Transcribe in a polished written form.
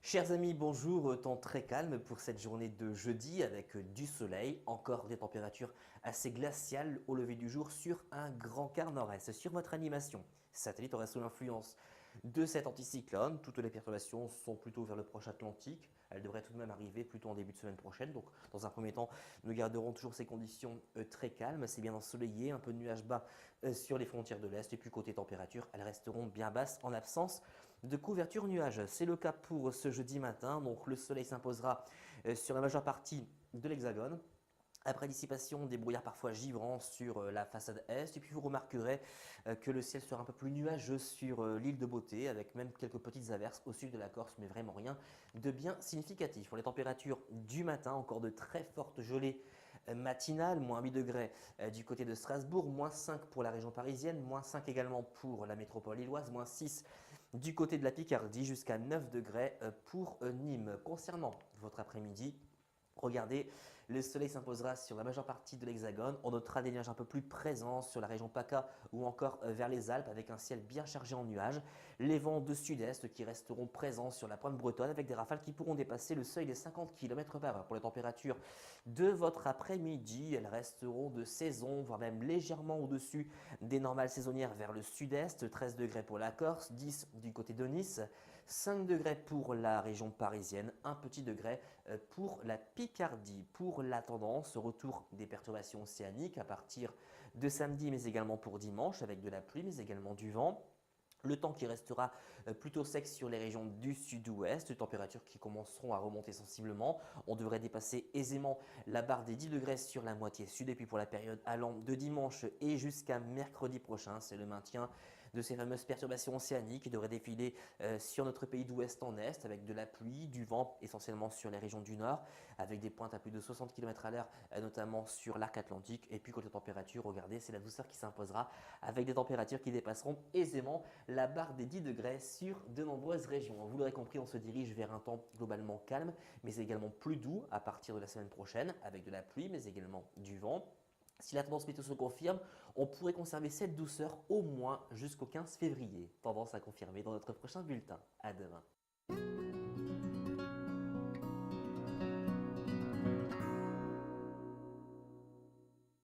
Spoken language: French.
Chers amis, bonjour, temps très calme pour cette journée de jeudi avec du soleil, encore des températures assez glaciales au lever du jour sur un grand quart nord-est. Sur votre animation, satellite aura sous l'influence de cet anticyclone. Toutes les perturbations sont plutôt vers le proche Atlantique. Elles devraient tout de même arriver plutôt en début de semaine prochaine. Donc, dans un premier temps, nous garderons toujours ces conditions très calmes. C'est bien ensoleillé, un peu de nuages bas sur les frontières de l'Est. Et puis, côté température, elles resteront bien basses en absence de couverture nuages. C'est le cas pour ce jeudi matin. Donc, le soleil s'imposera sur la majeure partie de l'Hexagone. Après dissipation, des brouillards parfois givrants sur la façade est. Et puis vous remarquerez que le ciel sera un peu plus nuageux sur l'île de Beauté, avec même quelques petites averses au sud de la Corse, mais vraiment rien de bien significatif. Pour les températures du matin, encore de très fortes gelées matinales, moins 8 degrés du côté de Strasbourg, moins 5 pour la région parisienne, moins 5 également pour la métropole lilloise, moins 6 du côté de la Picardie, jusqu'à 9 degrés pour Nîmes. Concernant votre après-midi, regardez, le soleil s'imposera sur la majeure partie de l'Hexagone. On notera des nuages un peu plus présents sur la région PACA ou encore vers les Alpes avec un ciel bien chargé en nuages. Les vents de sud-est qui resteront présents sur la pointe bretonne avec des rafales qui pourront dépasser le seuil des 50 km/h. Pour les températures de votre après-midi, elles resteront de saison, voire même légèrement au-dessus des normales saisonnières vers le sud-est. 13 degrés pour la Corse, 10 du côté de Nice, 5 degrés pour la région parisienne, un petit degré pour la Picardie. Pour la tendance, retour des perturbations océaniques à partir de samedi, mais également pour dimanche, avec de la pluie, mais également du vent. Le temps qui restera plutôt sec sur les régions du sud-ouest, températures qui commenceront à remonter sensiblement. On devrait dépasser aisément la barre des 10 degrés sur la moitié sud. Et puis pour la période allant de dimanche et jusqu'à mercredi prochain, c'est le maintien de ces fameuses perturbations océaniques qui devraient défiler sur notre pays d'ouest en est avec de la pluie, du vent essentiellement sur les régions du nord, avec des pointes à plus de 60 km à l'heure, notamment sur l'arc atlantique. Et puis côté température, regardez, c'est la douceur qui s'imposera avec des températures qui dépasseront aisément la barre des 10 degrés sur de nombreuses régions. Vous l'aurez compris, on se dirige vers un temps globalement calme, mais également plus doux à partir de la semaine prochaine, avec de la pluie, mais également du vent. Si la tendance météo se confirme, on pourrait conserver cette douceur au moins jusqu'au 15 février. Tendance à confirmer dans notre prochain bulletin. À demain.